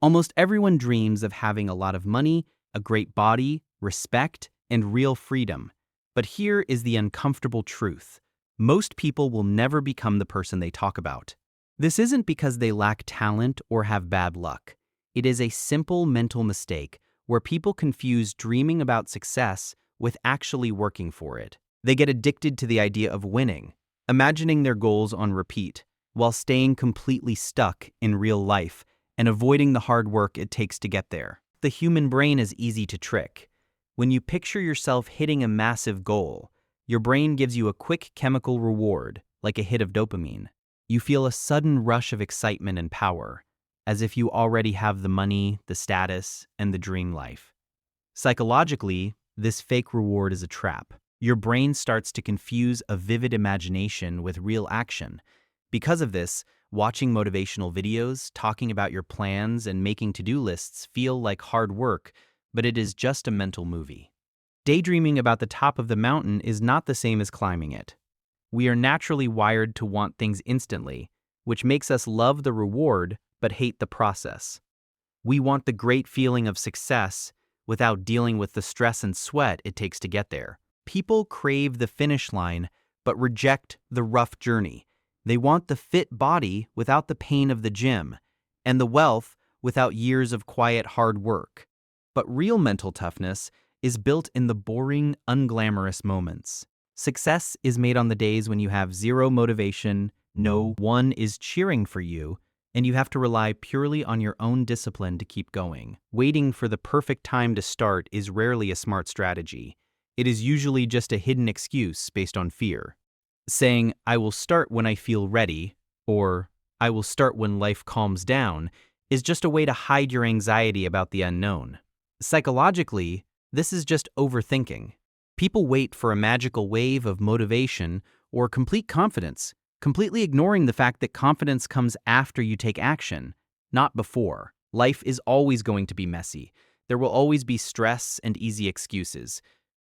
Almost everyone dreams of having a lot of money, a great body, respect, and real freedom. But here is the uncomfortable truth. Most people will never become the person they talk about. This isn't because they lack talent or have bad luck. It is a simple mental mistake where people confuse dreaming about success with actually working for it. They get addicted to the idea of winning, imagining their goals on repeat, while staying completely stuck in real life and avoiding the hard work it takes to get there. The human brain is easy to trick. When you picture yourself hitting a massive goal, your brain gives you a quick chemical reward, like a hit of dopamine. You feel a sudden rush of excitement and power, as if you already have the money, the status, and the dream life. Psychologically, this fake reward is a trap. Your brain starts to confuse a vivid imagination with real action. Because of this, watching motivational videos, talking about your plans, and making to-do lists feel like hard work, but it is just a mental movie. Daydreaming about the top of the mountain is not the same as climbing it. We are naturally wired to want things instantly, which makes us love the reward but hate the process. We want the great feeling of success without dealing with the stress and sweat it takes to get there. People crave the finish line but reject the rough journey. They want the fit body without the pain of the gym, and the wealth without years of quiet hard work. But real mental toughness is built in the boring, unglamorous moments. Success is made on the days when you have zero motivation, no one is cheering for you, and you have to rely purely on your own discipline to keep going. Waiting for the perfect time to start is rarely a smart strategy. It is usually just a hidden excuse based on fear. Saying, "I will start when I feel ready," or "I will start when life calms down," is just a way to hide your anxiety about the unknown. Psychologically, this is just overthinking. People wait for a magical wave of motivation or complete confidence, completely ignoring the fact that confidence comes after you take action, not before. Life is always going to be messy. There will always be stress and easy excuses.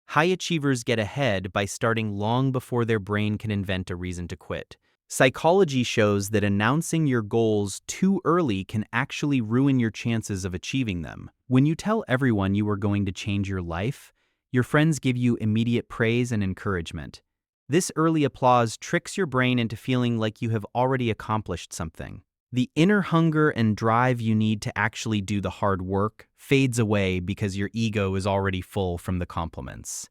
High achievers get ahead by starting long before their brain can invent a reason to quit. Psychology shows that announcing your goals too early can actually ruin your chances of achieving them. When you tell everyone you are going to change your life, your friends give you immediate praise and encouragement. This early applause tricks your brain into feeling like you have already accomplished something. The inner hunger and drive you need to actually do the hard work fades away because your ego is already full from the compliments.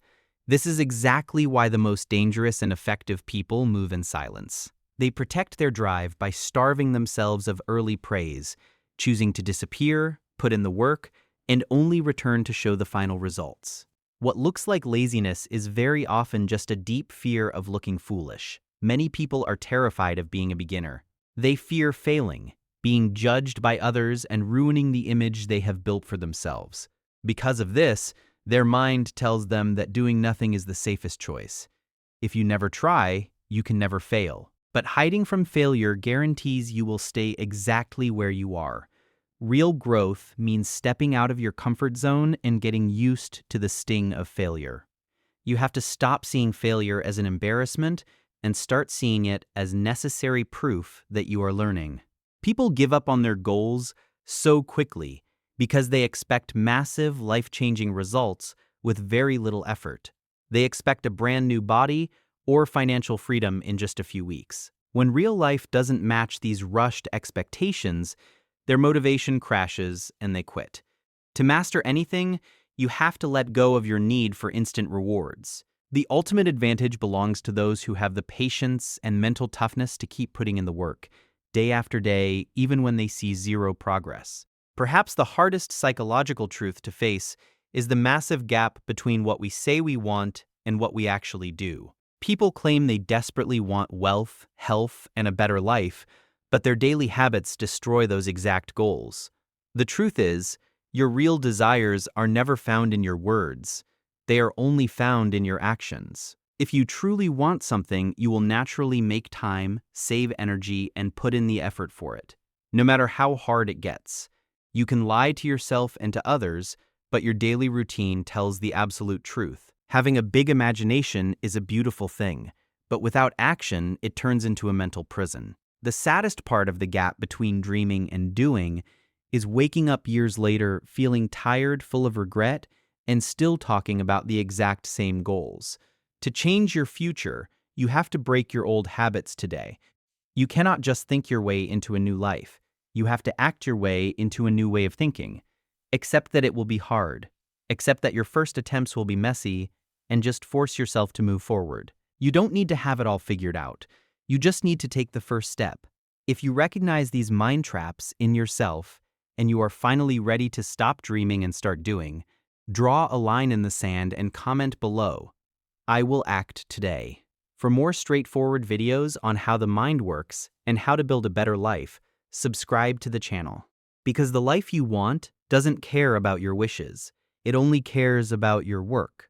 This is exactly why the most dangerous and effective people move in silence. They protect their drive by starving themselves of early praise, choosing to disappear, put in the work, and only return to show the final results. What looks like laziness is very often just a deep fear of looking foolish. Many people are terrified of being a beginner. They fear failing, being judged by others, and ruining the image they have built for themselves. Because of this, their mind tells them that doing nothing is the safest choice. If you never try, you can never fail. But hiding from failure guarantees you will stay exactly where you are. Real growth means stepping out of your comfort zone and getting used to the sting of failure. You have to stop seeing failure as an embarrassment and start seeing it as necessary proof that you are learning. People give up on their goals so quickly because they expect massive, life-changing results with very little effort. They expect a brand new body or financial freedom in just a few weeks. When real life doesn't match these rushed expectations, their motivation crashes and they quit. To master anything, you have to let go of your need for instant rewards. The ultimate advantage belongs to those who have the patience and mental toughness to keep putting in the work, day after day, even when they see zero progress. Perhaps the hardest psychological truth to face is the massive gap between what we say we want and what we actually do. People claim they desperately want wealth, health, and a better life, but their daily habits destroy those exact goals. The truth is, your real desires are never found in your words. They are only found in your actions. If you truly want something, you will naturally make time, save energy, and put in the effort for it, no matter how hard it gets. You can lie to yourself and to others, but your daily routine tells the absolute truth. Having a big imagination is a beautiful thing, but without action, it turns into a mental prison. The saddest part of the gap between dreaming and doing is waking up years later feeling tired, full of regret, and still talking about the exact same goals. To change your future, you have to break your old habits today. You cannot just think your way into a new life. You have to act your way into a new way of thinking. Accept that it will be hard. Accept that your first attempts will be messy, and just force yourself to move forward. You don't need to have it all figured out. You just need to take the first step. If you recognize these mind traps in yourself, and you are finally ready to stop dreaming and start doing, draw a line in the sand and comment below, "I will act today." For more straightforward videos on how the mind works and how to build a better life, subscribe to the channel. Because the life you want doesn't care about your wishes. It only cares about your work.